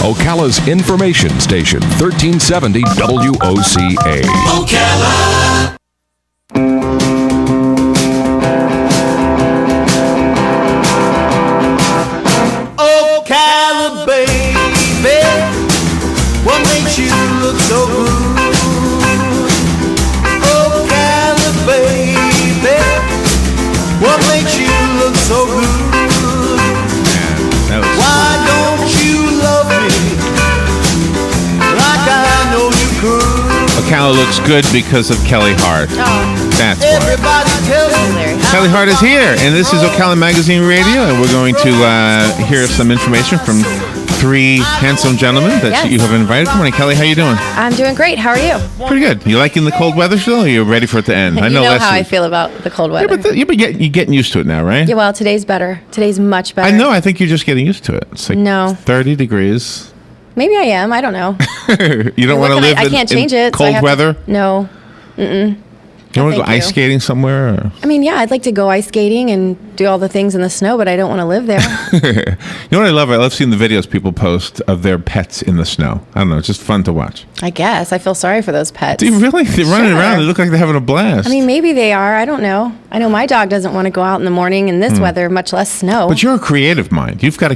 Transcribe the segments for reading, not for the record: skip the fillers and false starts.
Ocala's information station, 1370 WOCA. Ocala. Ocala, baby, what makes you look so good? Ocala, baby, what makes you look so good? Why don't you love me like I know you could? Ocala looks good because of Kelli Hart. Oh. That's why. Everybody tells me. Kelli Hart is here, and this is Ocala Magazine Radio, and we're going to hear some information from three handsome gentlemen that Yes. you have invited. Good morning, Kelli. How you doing? I'm doing great. How are you? Pretty good. You liking the cold weather still, or are you ready for it to end? You know last how I week- feel about the cold Yeah, weather. but you're getting used to it now, right? Yeah, well, today's better. Today's much better. I know. I think you're just getting used to it. It's like No. 30 degrees. Maybe I am. I don't know. You don't want to What can live I can't change it. so I cold have to- weather? No. You want to go thank ice you. skating somewhere? Or? I mean, yeah, I'd like to go ice skating and do all the things in the snow, but I don't want to live there. You know what I love? I love seeing the videos people post of their pets in the snow. I don't know. It's just fun to watch. I guess. I feel sorry for those pets. Do you really? They're running around. They look like they're having a blast. I mean, maybe they are. I don't know. I know my dog doesn't want to go out in the morning in this weather, much less snow. But you're a creative mind. You've got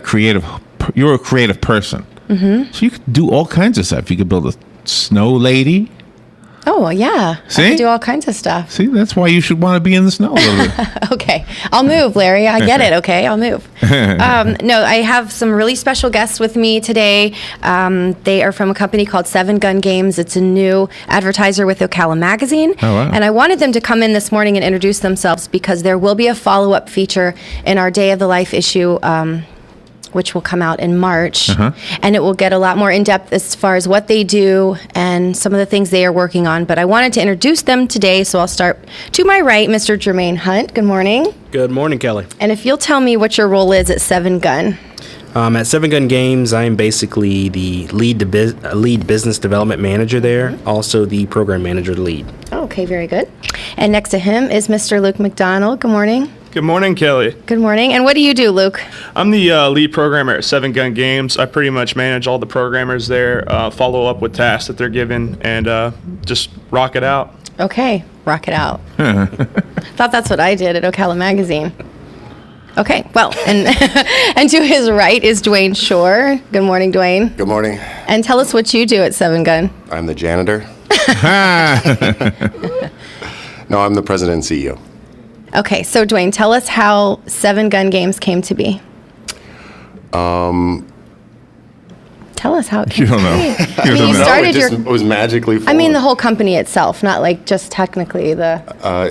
you're a creative person. Mm-hmm. So you could do all kinds of stuff. You could build a snow lady. Oh, yeah. I See? can do all kinds of stuff. See, that's why you should want to be in the snow a little bit. Okay. I'll move, Larry. I get it. Okay. I'll move. No, I have some really special guests with me today. They are from a company called 7 Gun Games. It's a new advertiser with Ocala Magazine. Oh, wow. And I wanted them to come in this morning and introduce themselves because there will be a follow-up feature in our Day of the Life issue, which will come out in March. And it will get a lot more in-depth as far as what they do and some of the things they are working on. But I wanted to introduce them today, so I'll start to my right, Mr. Jermaine Hunt. Good morning. Good morning, Kelly. And if you'll tell me what your role is at 7 Gun. At 7 Gun Games, I am basically the lead business development manager there, also the program manager lead. Okay, very good. And next to him is Mr. Luke McDonald. Good morning. Good morning, Kelly. Good morning. And what do you do, Luke? I'm the lead programmer at 7 Gun Games. I pretty much manage all the programmers there, follow up with tasks that they're given, and just rock it out. Okay, rock it out. Thought that's what I did at Ocala Magazine. Okay, well, and and to his right is Dwayne Shore. Good morning, Dwayne. Good morning. And tell us what you do at 7 Gun. I'm the janitor. No, I'm the president and CEO. Okay, so Dwayne, tell us how 7 Gun Games came to be. Tell us how it came You don't know. to be. You don't you know. started it was magically formed. I mean, the whole company itself, not like just technically the.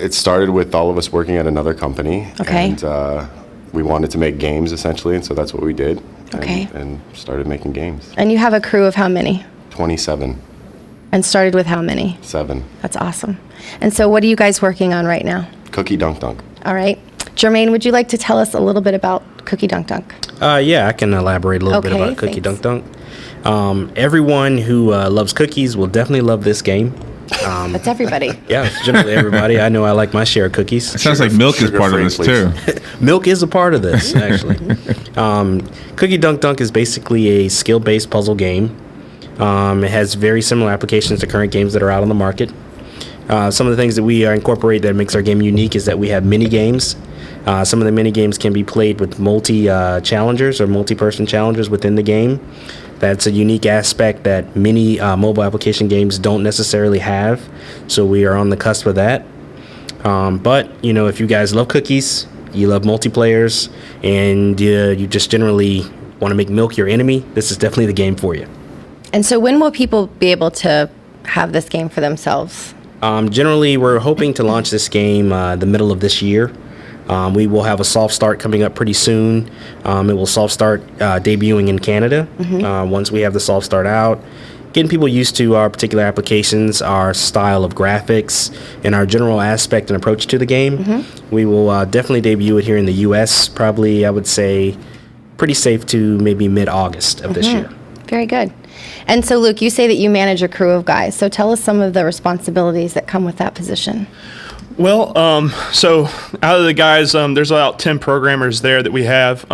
It started with all of us working at another company. Okay. And we wanted to make games, essentially, and so that's what we did. Okay. And started making games. And you have a crew of how many? 27. And started with how many? 7. That's awesome. And so, what are you guys working on right now? Cookie Dunk Dunk. All right. Jermaine, would you like to tell us a little bit about Cookie Dunk Dunk? Yeah, I can elaborate a little bit Okay, about Cookie thanks. Dunk Dunk. Everyone who loves cookies will definitely love this game. That's everybody. Yeah, it's generally everybody. I know I like my share of cookies. It sounds like milk is part of this, sugar-free, too. Milk is a part of this, actually. Cookie Dunk Dunk is basically a skill-based puzzle game. It has very similar applications to current games that are out on the market. Some of the things that we incorporate that makes our game unique is that we have mini games. Some of the mini games can be played with multi-challengers or multi-person challengers within the game. That's a unique aspect that many mobile application games don't necessarily have. So we are on the cusp of that. But, you know, if you guys love cookies, you love multiplayers, and you just generally want to make milk your enemy, this is definitely the game for you. And so, when will people be able to have this game for themselves? Generally, we're hoping to launch this game the middle of this year. We will have a soft start coming up pretty soon. It will soft start debuting in Canada once we have the soft start out. Getting people used to our particular applications, our style of graphics, and our general aspect and approach to the game. We will definitely debut it here in the U.S. probably, I would say, pretty safe to maybe mid-August of this year. Very good. And so, Luke, you say that you manage a crew of guys. So tell us some of the responsibilities that come with that position. Well, so out of the guys, there's about 10 programmers there that we have.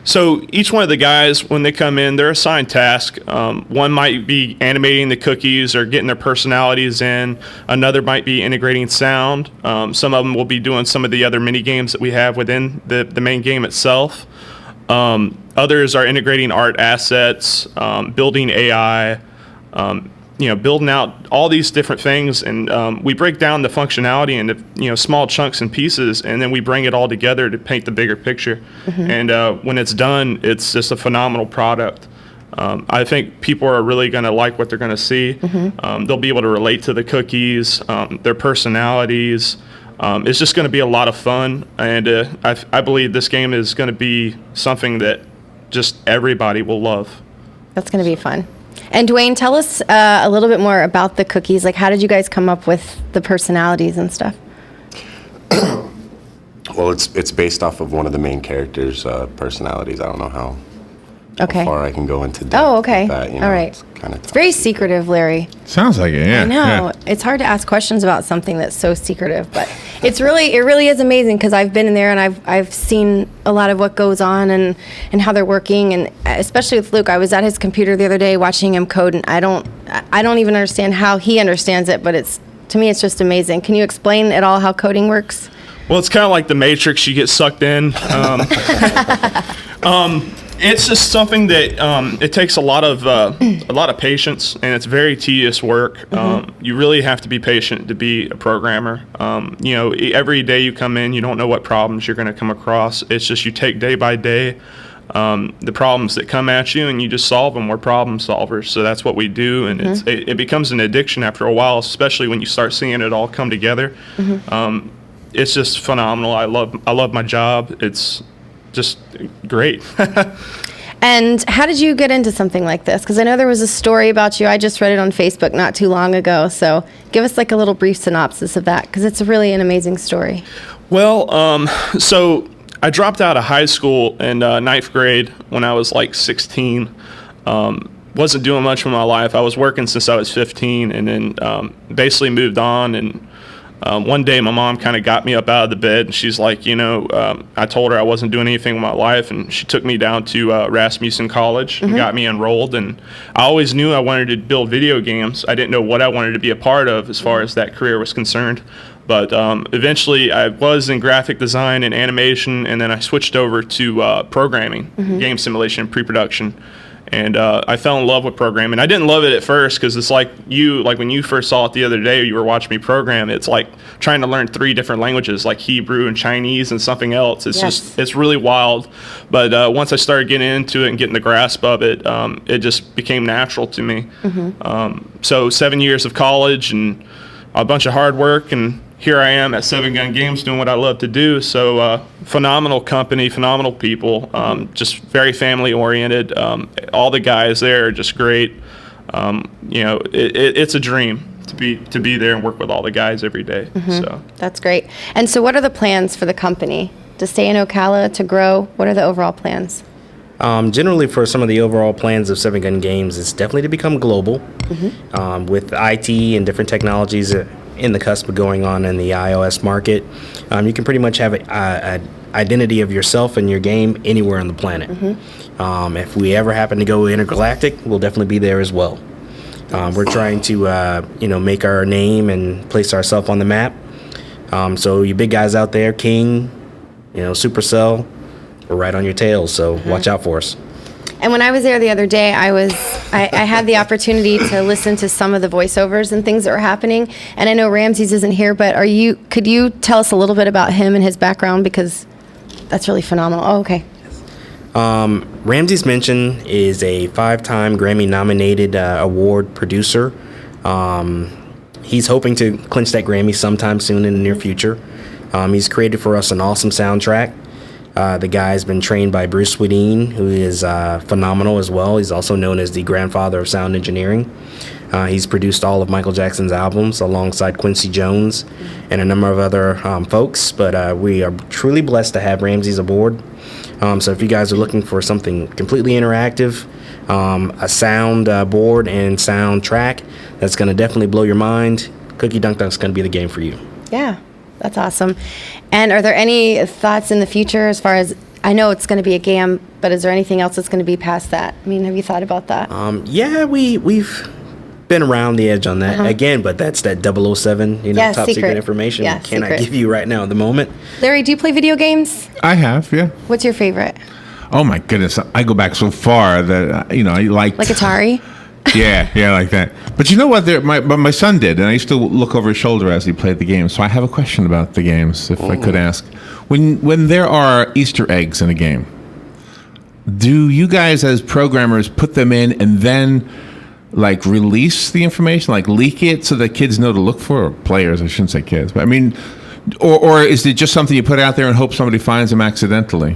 So each one of the guys, when they come in, they're assigned tasks. One might be animating the cookies or getting their personalities in. Another might be integrating sound. Some of them will be doing some of the other mini games that we have within the main game itself. Others are integrating art assets, building AI, building out all these different things, and we break down the functionality into small chunks and pieces, and then we bring it all together to paint the bigger picture. And when it's done, it's just a phenomenal product. I think people are really going to like what they're going to see. They'll be able to relate to the cookies, their personalities. It's just going to be a lot of fun, and I believe this game is going to be something that just everybody will love. That's going to be fun. And Dwayne, tell us a little bit more about the cookies. Like, how did you guys come up with the personalities and stuff? Well, it's based off of one of the main characters' personalities. I don't know how far I can go into depth. Oh, okay. With that, All right. It's very secretive, Larry. Sounds like it, yeah. I know. Yeah. It's hard to ask questions about something that's so secretive, but it really is amazing because I've been in there and I've seen a lot of what goes on and how they're working, and especially with Luke. I was at his computer the other day watching him code, and I don't even understand how he understands it, but to me it's just amazing. Can you explain at all how coding works? Well, it's kind of like the Matrix. You get sucked in. It's just something that it takes a lot of patience, and it's very tedious work. You really have to be patient to be a programmer. Every day you come in, you don't know what problems you're going to come across. It's just you take day by day the problems that come at you, and you just solve them. We're problem solvers, so that's what we do, and it becomes an addiction after a while, especially when you start seeing it all come together. It's just phenomenal. I love my job. It's just great. And how did you get into something like this? Because I know there was a story about you. I just read it on Facebook not too long ago. So give us like a little brief synopsis of that, because it's really an amazing story. Well, so I dropped out of high school in ninth grade when I was like 16. Wasn't doing much with my life. I was working since I was 15, and then basically moved on. And one day my mom kind of got me up out of the bed, and she's like, I told her I wasn't doing anything with my life, and she took me down to Rasmussen College and got me enrolled. And I always knew I wanted to build video games. I didn't know what I wanted to be a part of as far as that career was concerned. But eventually I was in graphic design and animation, and then I switched over to programming, game simulation, pre-production. And I fell in love with programming. I didn't love it at first because it's like when you first saw it the other day, you were watching me program. It's like trying to learn 3 different languages, like Hebrew and Chinese and something else. It's really wild. But once I started getting into it and getting the grasp of it, it just became natural to me. So 7 years of college and a bunch of hard work, and here I am at 7 Gun Games doing what I love to do. So phenomenal company, phenomenal people, just very family oriented. All the guys there are just great. It's a dream to be there and work with all the guys every day. So That's great. And so what are the plans for the company? To stay in Ocala, to grow? What are the overall plans? Generally, for some of the overall plans of 7 Gun Games, it's definitely to become global. With IT and different technologies in the cusp of going on in the iOS market, you can pretty much have an identity of yourself and your game anywhere on the planet. If we ever happen to go intergalactic, we'll definitely be there as well. We're trying to make our name and place ourselves on the map. So you big guys out there, King, Supercell, we're right on your tails, so watch out for us. And when I was there the other day, I had the opportunity to listen to some of the voiceovers and things that were happening. And I know Ramses isn't here, but could you tell us a little bit about him and his background, because that's really phenomenal. Oh, okay. Ramses Minchin is a 5-time Grammy-nominated award producer. He's hoping to clinch that Grammy sometime soon in the near future. He's created for us an awesome soundtrack. The guy's been trained by Bruce Swedeen, who is phenomenal as well. He's also known as the grandfather of sound engineering. He's produced all of Michael Jackson's albums alongside Quincy Jones and a number of other folks. But we are truly blessed to have Ramses aboard. So if you guys are looking for something completely interactive, a sound board and soundtrack that's going to definitely blow your mind, Cookie Dunk Dunk's going to be the game for you. Yeah, that's awesome. And are there any thoughts in the future as far as, I know it's going to be a game, but is there anything else that's going to be past that? I mean, have you thought about that? Yeah, we've been around the edge on that again, but that's that 007, Yeah, top secret information. Yeah, Cannot secret. give you right now at the moment. Larry, do you play video games? I have, yeah. What's your favorite? Oh my goodness, I go back so far that I like Atari? yeah, like that. But you know what? My son did, and I used to look over his shoulder as he played the game. So I have a question about the games, if I could ask. When there are Easter eggs in a game, do you guys as programmers put them in and then like release the information, like leak it so that kids know to look for? Or players, I shouldn't say kids, but I mean, or is it just something you put out there and hope somebody finds them accidentally?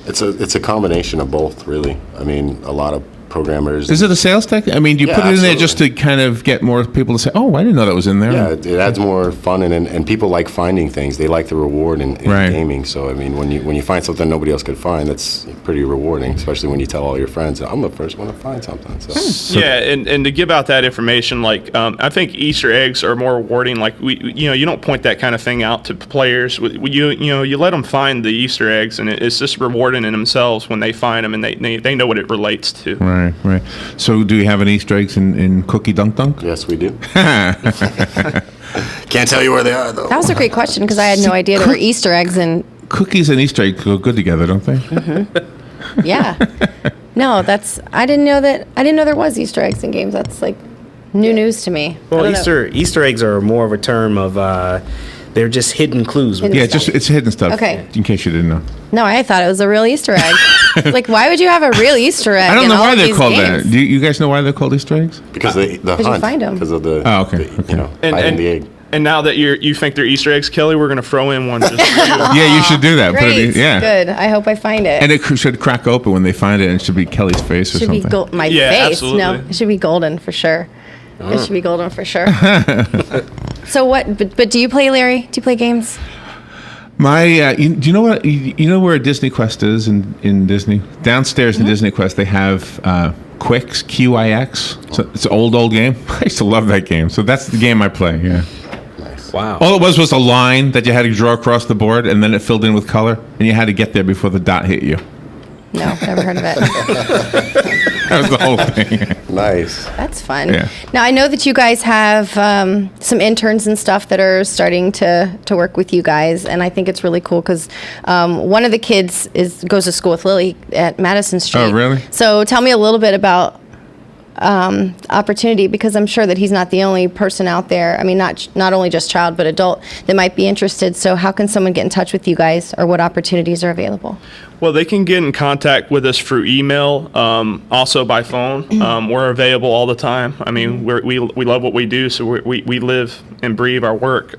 It's a combination of both, really. I mean, a lot of programmers. Is it a sales tactic? I mean, do you Yeah, put it in there absolutely. just to kind of get more people to say, "Oh, I didn't know that was in there"? Yeah, it adds more fun, and people like finding things. They like the reward in Right. gaming. So I mean, when you find something nobody else could find, that's pretty rewarding. Especially when you tell all your friends, "I'm the first one to find something." So Yeah, and to give out that information, like I think Easter eggs are more rewarding. Like you don't point that kind of thing out to players. You let them find the Easter eggs, and it's just rewarding in themselves when they find them and they know what it relates to. Right. So, do you have any Easter eggs in Cookie Dunk Dunk? yes, we do. Can't tell you where they are though. That was a great question because I had no idea there were Easter eggs and Cookies and Easter eggs go good together, don't they? yeah. No, I didn't know there was Easter eggs in games. That's like new news to me. I Well, don't know. Easter eggs are more of a term of they're just hidden clues. Hidden Yeah, stuff. it's hidden stuff. Okay. In case you didn't know. No, I thought it was a real Easter egg. Like, why would you have a real Easter egg? I don't in know all why of they're these called games? that. Do you guys know why they're called Easter eggs? Because the you hunt. find 'em. Because of the. Oh, okay, the, okay. You know, hiding the egg. And now that you think they're Easter eggs, Kelly, we're gonna throw in one just for you. Yeah, you should do that. Put Great. it in, yeah. Good. I hope I find it. And it should crack open when they find it, and it should be Kelly's face or should be something. my Yeah, face. absolutely. No, it should be golden for sure. It should be golden for sure. So what? But do you play, Larry? Do you play games? Do you know what? You know where Disney Quest is in Disney? Downstairs in Disney Quest, they have Quix, QIX. So it's an old game. I used to love that game. So that's the game I play. Yeah. Wow. All it was a line that you had to draw across the board, and then it filled in with color, and you had to get there before the dot hit you. No, never heard of it. That was the whole thing. Nice. That's fun. Yeah. Now, I know that you guys have some interns and stuff that are starting to work with you guys, and I think it's really cool because one of the kids goes to school with Lily at Madison Street. Oh, really? So tell me a little bit about opportunity, because I'm sure that he's not the only person out there. I mean, not only just child, but adult that might be interested. So how can someone get in touch with you guys, or what opportunities are available? Well, they can get in contact with us through email, also by phone. We're available all the time. I mean, we love what we do, so we live and breathe our work.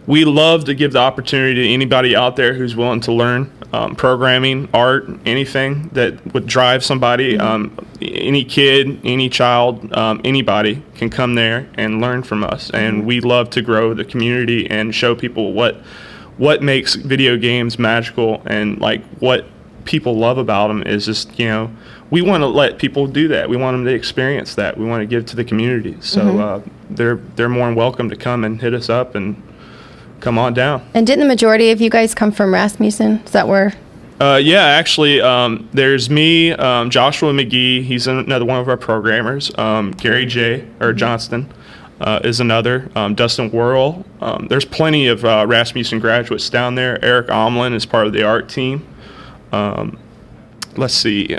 We love to give the opportunity to anybody out there who's willing to learn programming, art, anything that would drive somebody. Any kid, any child, anybody can come there and learn from us. And we love to grow the community and show people what makes video games magical, and like what people love about them is just, we want to let people do that. We want them to experience that. We want to give to the community. So they're more than welcome to come and hit us up and come on down. And didn't the majority of you guys come from Rasmussen? Is that where? Yeah, actually, there's me, Joshua McGee. He's another one of our programmers. Gary Johnston is another. Dustin Worrell. There's plenty of Rasmussen graduates down there. Eric Omlin is part of the art team. Let's see.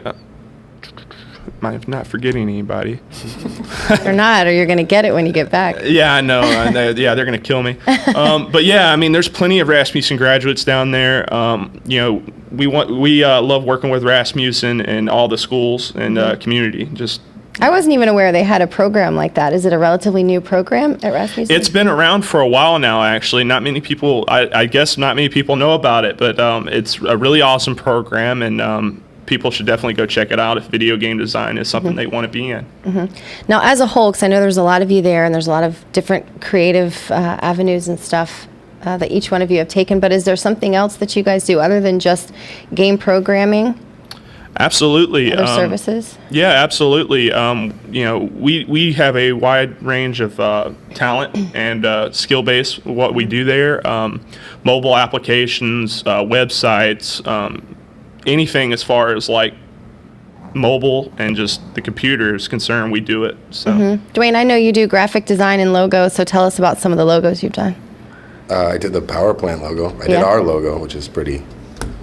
I'm not forgetting anybody. Or not, or you're going to get it when you get back. Yeah, I know. Yeah, they're going to kill me. But yeah, I mean, there's plenty of Rasmussen graduates down there. We love working with Rasmussen and all the schools and community. I wasn't even aware they had a program like that. Is it a relatively new program at Rasmussen? It's been around for a while now, actually. Not many people, I guess not many people know about it, but it's a really awesome program, and people should definitely go check it out if video game design is something they want to be in. Now, as a whole, because I know there's a lot of you there, and there's a lot of different creative avenues and stuff that each one of you have taken, but is there something else that you guys do other than just game programming? Absolutely. Other services? Yeah, absolutely. We have a wide range of talent and skill base. What we do there, mobile applications, websites, anything as far as like mobile and just the computer is concerned, we do it. So, Dwayne, I know you do graphic design and logos, so tell us about some of the logos you've done. I did the power plant logo. I did Yeah. our logo, which is pretty.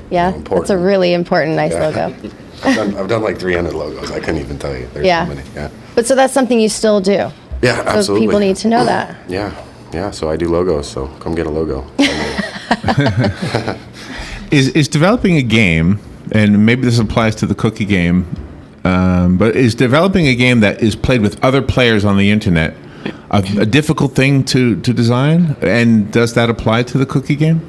Yeah, important. it's a really important, nice Yeah. logo. I've done like 300 logos. I couldn't even tell you. There's Yeah. so many. Yeah. But so that's something you still do. Yeah, So absolutely. people need to know that. Yeah. So I do logos. So come get a logo. Is developing a game, and maybe this applies to the cookie game, but is developing a game that is played with other players on the internet a difficult thing to design? And does that apply to the cookie game?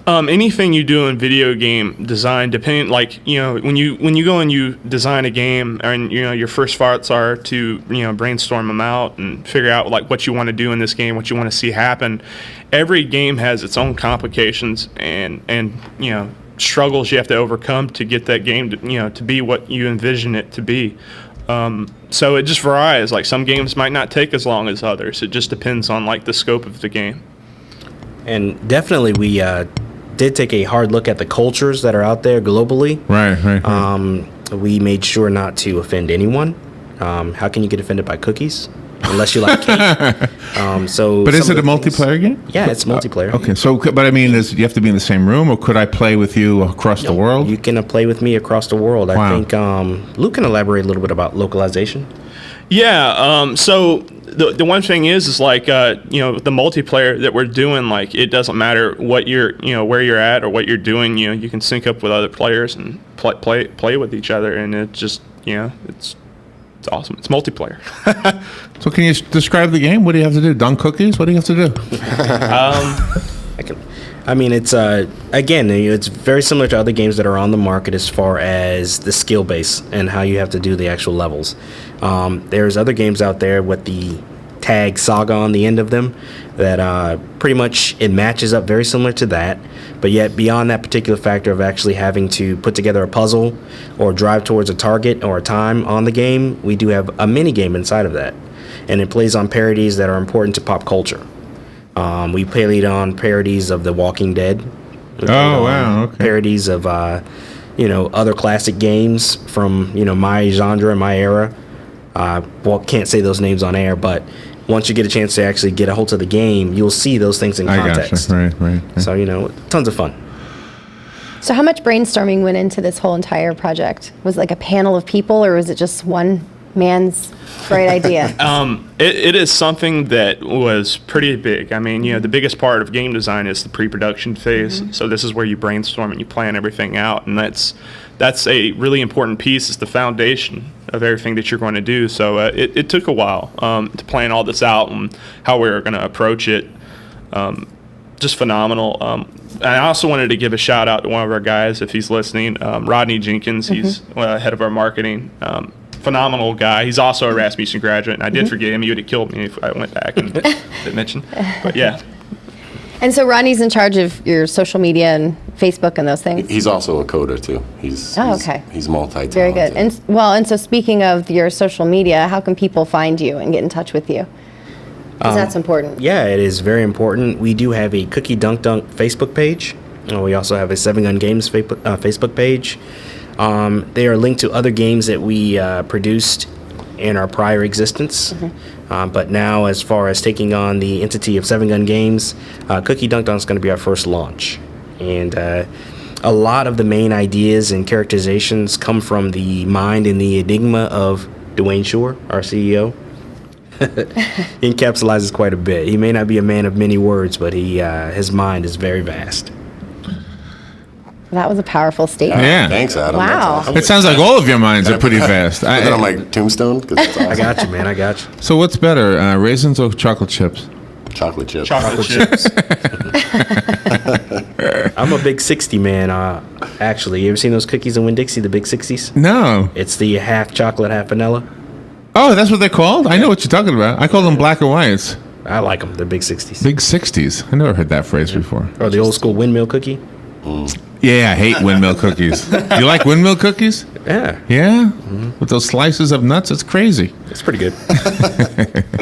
Anything you do in video game design, depending, like, when you go and you design a game, and your first thoughts are to brainstorm them out and figure out like what you want to do in this game, what you want to see happen. Every game has its own complications and struggles you have to overcome to get that game to be what you envision it to be. So it just varies. Like some games might not take as long as others. It just depends on like the scope of the game. And definitely we did take a hard look at the cultures that are out there globally. Right. We made sure not to offend anyone. How can you get offended by cookies? Unless you like cake. But is it a multiplayer game? Yeah, it's multiplayer. Okay, so but I mean, you have to be in the same room, or could I play with you across the world? You can play with me across the world. Wow. I think Luke can elaborate a little bit about localization. Yeah. So the one thing is like the multiplayer that we're doing, like it doesn't matter what you're where you're at or what you're doing. You can sync up with other players and play with each other, and it just it's awesome. It's multiplayer. So can you describe the game? What do you have to do? Dunk cookies? What do you have to do? It's again, it's very similar to other games that are on the market as far as the skill base and how you have to do the actual levels. There's other games out there with the tag saga on the end of them that pretty much it matches up very similar to that, but yet beyond that particular factor of actually having to put together a puzzle or drive towards a target or a time on the game, we do have a mini game inside of that, and it plays on parodies that are important to pop culture. We played on parodies of The Walking Dead. Oh, wow, okay. Parodies of other classic games from my genre and my era. Can't say those names on air, but once you get a chance to actually get a hold of the game, you'll see those things in context. I gotcha. Right. So tons of fun. So how much brainstorming went into this whole entire project? Was it like a panel of people, or was it just one man's great idea? It is something that was pretty big. I mean, the biggest part of game design is the pre-production phase. Mm-hmm. So this is where you brainstorm and you plan everything out, and that's a really important piece. It's the foundation of everything that you're going to do. So it took a while to plan all this out and how we were going to approach it. Just phenomenal. And I also wanted to give a shout out to one of our guys, if he's listening, Rodney Jenkins. He's head of our marketing. Phenomenal guy. He's also a Rasmussen graduate, and I did forget him. He would have killed me if I went back and didn't mention. But yeah. And so Rodney's in charge of your social media and Facebook and those things? He's also a coder too. He's multi-talented. Very good. And so speaking of your social media, how can people find you and get in touch with you? Because that's important. Yeah, it is very important. We do have a Cookie Dunk Facebook page. We also have a 7 Gun Games Facebook page. They are linked to other games that we produced in our prior existence. But now, as far as taking on the entity of 7 Gun Games, Cookie Dunk Dunk is going to be our first launch. And a lot of the main ideas and characterizations come from the mind and the enigma of Dwayne Shore, our CEO. He encapsulates quite a bit. He may not be a man of many words, but his mind is very vast. That was a powerful statement. Yeah. Thanks, Adam. Wow. That's awesome. It sounds like all of your minds are pretty fast. Put that on my tombstone. 'Cause it's awesome. I got you, man. I got you. So what's better, raisins or chocolate chips? Chocolate chip. Chocolate chips. I'm a big 60 man. Actually, you ever seen those cookies in Winn-Dixie, the big 60s? No. It's the half chocolate, half vanilla. Oh, that's what they're called? I know what you're talking about. I call them black or whites. I like them. They're big 60s. Big 60s. I never heard that phrase before. Or the old school windmill cookie. Yeah, I hate windmill cookies. You like windmill cookies? Yeah, Yeah? With those slices of nuts? It's crazy. it's pretty good.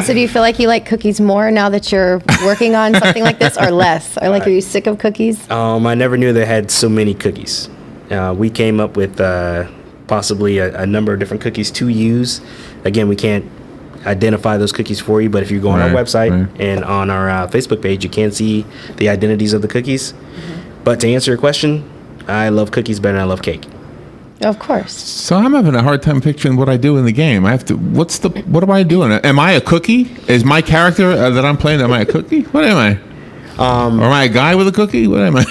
So do you feel like you like cookies more now that you're working on something like this, or less? Or like, are you sick of cookies? I never knew they had so many cookies. We came up with possibly a number of different cookies to use. Again, we can't identify those cookies for you, but if you go on our Right, website right. and on our Facebook page, you can see the identities of the cookies. But to answer your question, I love cookies better than I love cake. Of course. So I'm having a hard time picturing what I do in the game. I have to. What am I doing? Am I a cookie? Is my character that I'm playing? Am I a cookie? What am I? Or am I a guy with a cookie? What am I?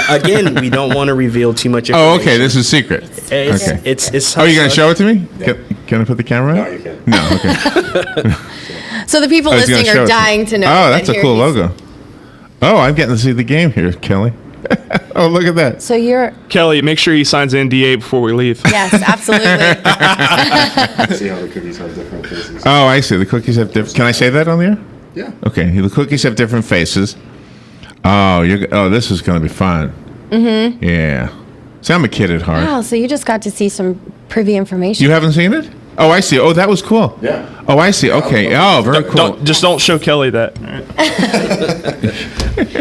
Again, we don't want to reveal too much Oh, information. okay. This is secret. It's, Okay. it's Oh, you gonna show it to me? Can I put the camera? No, on? you can't. No. Okay. So the people I was gonna listening show are it to dying you. to know. Oh, that that's a here cool he's- logo. Oh, I'm getting to see the game here, Kelly. Oh, look at that. So you're, Kelly, make sure he signs the NDA before we leave. yes, absolutely. See how the cookies have different faces. Oh, I see. The cookies have different. Can I say that on the air? Yeah. Okay. The cookies have different faces. Oh, this is going to be fun. Mm-hmm. Yeah. See, I'm a kid at heart. Wow, so you just got to see some privy information. You haven't seen it? Oh, I see. Oh, that was cool. Yeah. Oh, I see. Okay. Oh, very cool. Don't show Kelly that.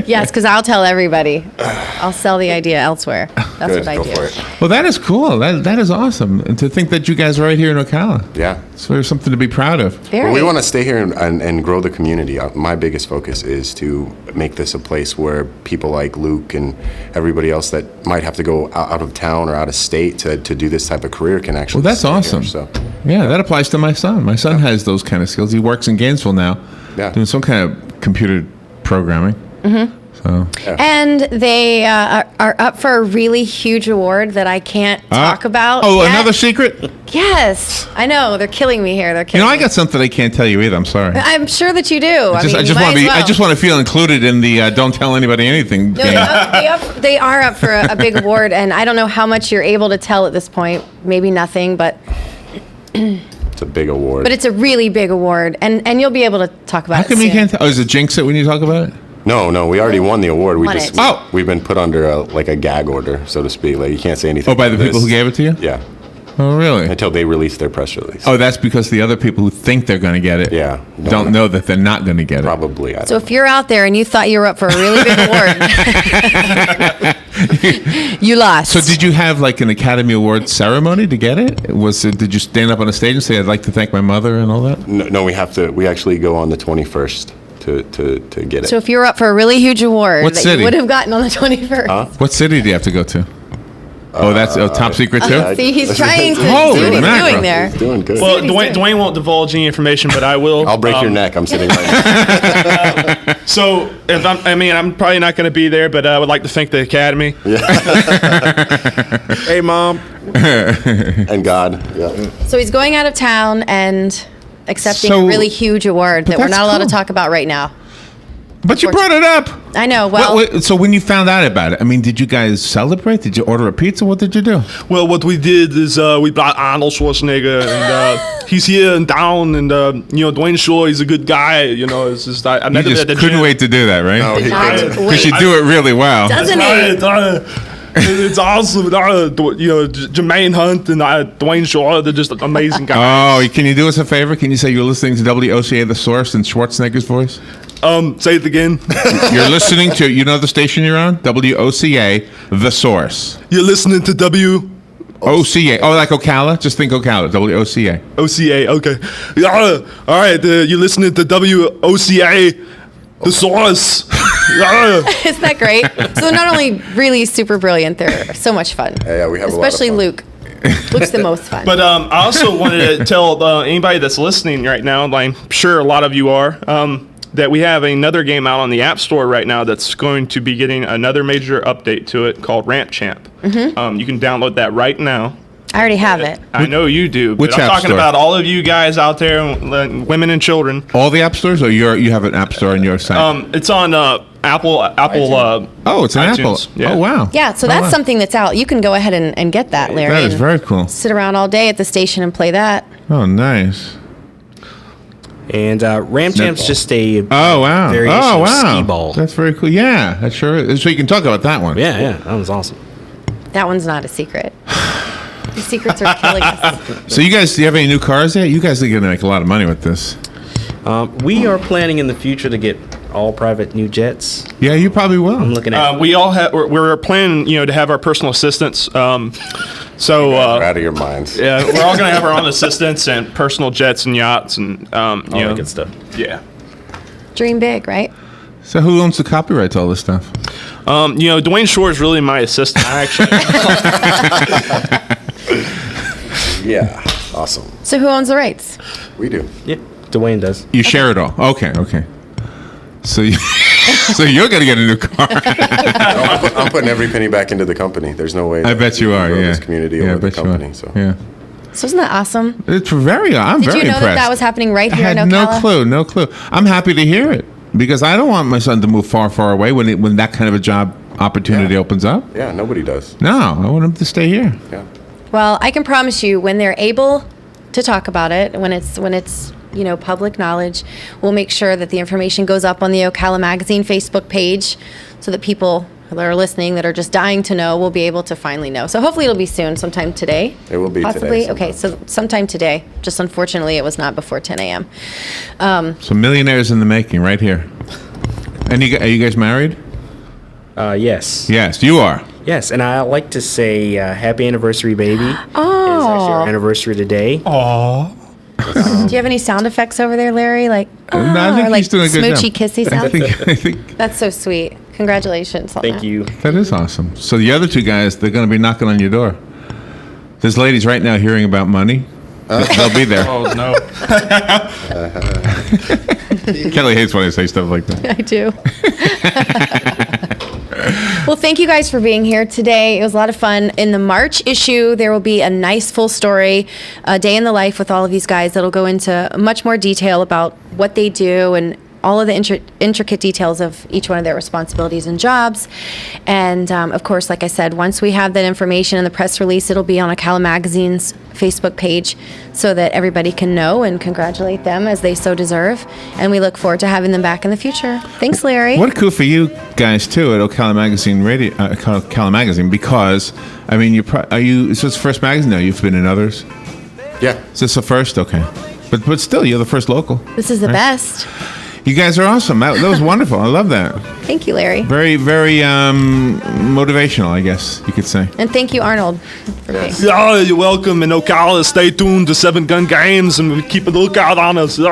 Yes, because I'll tell everybody. I'll sell the idea elsewhere. That's Good, what I go do. for it. Well, that is cool. That is awesome. And to think that you guys are right here in Ocala. Yeah. So there's something to be proud of. Very. Well, we want to stay here and grow the community. My biggest focus is to make this a place where people like Luke and everybody else that might have to go out of town or out of state to do this type of career can actually. Well, that's stay here. awesome. So, Yeah, that applies to my son. My son has those kind of skills. He works in Gainesville now, Yeah. doing some kind of computer programming. Mm-hmm. So And they are up for a really huge award that I can't talk about. Oh, yet. another secret? Yes, I know. They're killing me here. They're You killing know, I me. got something I can't tell you either. I'm sorry. I'm sure that you do. I I just might want to be. as well. I just want to feel included in the don't tell anybody anything No, game. they are up for a big award, and I don't know how much you're able to tell at this point. Maybe nothing, but it's a big award. it's a really big award, and you'll be able to talk about How it come soon. you can't? Oh, is it jinx it when you talk about it? No, we already won the award. Won it. Oh. We've been put under a gag order, so to speak. Like you can't say anything. Oh, by the about people this. who gave it to you? Yeah, Oh, really? until they release their press release. Oh, that's because the other people who think they're going to get it, Yeah. don't know that they're not going to get it. Probably. So if you're out there and you thought you were up for a really big award, you lost. So did you have like an Academy Award ceremony to get it? Did you stand up on a stage and say, "I'd like to thank my mother" and all that? No, we have to. We actually go on the 21st to get it. So if you were up for a really huge award What that city? you would have gotten on the 21st. What city do you have to go to? Oh, that's top secret too. See, he's trying to Holy see what he's mackerel. doing there. He's doing good. Well, what he's Dwayne, doing. Dwayne won't divulge any information, but I will. I'll break your neck. I'm sitting right now. So, I'm probably not going to be there, but I would like to thank the Academy. Hey, Mom. And God. Yeah. So he's going out of town and accepting So- a really huge award that we're that's not allowed cool. to talk about right now. But you brought it up. I know. Well, So when you found out about it, I mean, did you guys celebrate? Did you order a pizza? What did you do? Well, what we did is we brought Arnold Schwarzenegger, and he's here in town, and Dwayne Shore, he's a good guy. It's just I You met him at just the couldn't gym. wait to do that, right? No, he not couldn't. Because you wait. do it really well. Doesn't he? It's awesome. Jermaine Hunt and Dwayne Shore, they're just amazing guys. Oh, can you do us a favor? Can you say you're listening to WOCA The Source in Schwarzenegger's voice? Say it again. You're listening to, the station you're on? WOCA The Source. You're listening to OCA. Oh, like Ocala? Just think Ocala. WOCA. WOCA. Okay. Yeah. All right. You're listening to WOCA, the source. Yeah. Isn't that great? So they're not only really super brilliant, they're so much fun. Yeah, we have a lot of Especially fun. Luke. Luke's the most fun. But I also wanted to tell anybody that's listening right now, and I'm sure a lot of you are, that we have another game out on the App Store right now that's going to be getting another major update to it called Ramp Champ. Mm-hmm. You can download that right now. I already have it. I know you do, but Which I'm App talking Store? about all of you guys out there, women and children. All the app stores, or you have an app store on your site? It's on Apple. Oh, it's an iTunes. Apple. Yeah. Oh, wow. Yeah, so Oh, that's wow. something that's out. You can go ahead and get that, Larry. That is and very cool. Sit around all day at the station and play that. Oh, nice. And Ram Champ's just a Oh, wow. variation Oh, of wow. skee ball. That's very cool. Yeah, that sure is. So you can talk about that one. Yeah, that was awesome. That one's not a secret. The secrets are killing us. So you guys, do you have any new cars yet? You guys are going to make a lot of money with this. We are planning in the future to get all private new jets. Yeah, you probably will. I'm looking at. We're planning, to have our personal assistants. So You're out of your minds. yeah, we're all gonna have our own assistants and personal jets and yachts and all that good stuff. Yeah. Dream big, right? So who owns the copyright to all this stuff? Dwayne Shore is really my assistant. Actually, Yeah, awesome. So who owns the rights? We do. Yeah, Dwayne does. You share it all. Okay. So you're going to get a new car. I'm putting every penny back into the company. There's no way. I bet you are, grow yeah. This community Yeah, I over the bet you are. company. So. Yeah. So isn't that awesome? I'm Did very you know impressed. that was happening right I here in had Ocala? no clue. I'm happy to hear it because I don't want my son to move far away when that kind of a job opportunity Yeah. opens up. Yeah, nobody does. No, I want him to stay here. Yeah. Well, I can promise you, when they're able to talk about it, when it's public knowledge, we'll make sure that the information goes up on the Ocala Magazine Facebook page, so that people that are listening that are just dying to know will be able to finally know. So hopefully it'll be soon, sometime today. It will be possibly. today Okay, so sometime today. Just unfortunately, it was not before 10 a.m. So millionaires in the making right here. And are you guys married? Yes. Yes, you are. Yes, and I like to say happy anniversary, baby. It's actually our anniversary today. Do you have any sound effects over there, Larry? Like, No, I think or like he's doing a good smoochy, job. kissy I sounds? think That's so sweet. Congratulations on Thank that. you. that is awesome. So the other two guys, they're going to be knocking on your door. There's ladies right now hearing about money. They'll be there. oh no. Kelly hates when I say stuff like that. I do. Well, thank you guys for being here today. It was a lot of fun. In the March issue, there will be a nice full story, a day in the life with all of these guys that'll go into much more detail about what they do and all of the intricate details of each one of their responsibilities and jobs. And of course, like I said, once we have that information in the press release, it'll be on Ocala Magazine's Facebook page so that everybody can know and congratulate them as they so deserve. And we look forward to having them back in the future. Thanks, Larry. What cool for you guys too at Ocala Magazine Ocala Magazine, because I mean is this the first magazine? No, you've been in others. Yeah. Is this the first? Okay, but still, you're the first local. This is the best. You guys are awesome. That was wonderful. I love that. Thank you, Larry. Very motivational, I guess you could say. And thank you, Arnold, for being here. Oh, you're welcome. In Ocala, stay tuned to 7 Gun Games and keep a lookout on us. And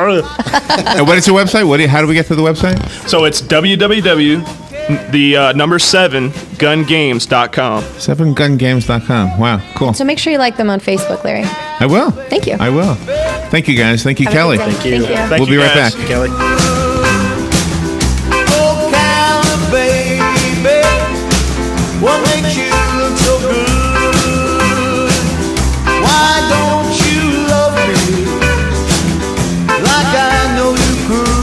what is your website? How do we get to the website? So it's www.7gungames.com. 7gungames.com. Wow, cool. So make sure you like them on Facebook, Larry. I will. Thank you. I will. Thank you, guys. Thank you, Have a Kelly. good day. Thank you. Thank We'll you, be right guys. back. Kelly. Ocala, baby, what makes you look so good? Why don't you love me like I know you could?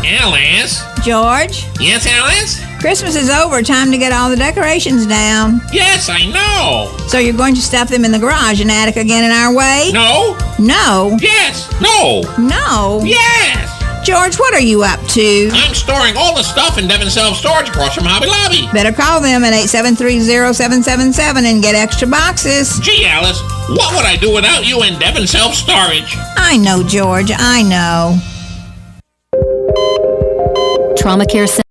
Alice? George, Yes, Alice? Christmas is over. Time to get all the decorations down. Yes, I know. So you're going to stuff them in the garage and attic again in our way? No? No. Yes. No. No. Yes. George, what are you up to? I'm storing all the stuff in Devon Self-Storage across from Hobby Lobby. Better call them at 873-0777 and get extra boxes. Gee, Alice, what would I do without you and Devon Self-Storage? I know, George. I know. Trauma Care Center.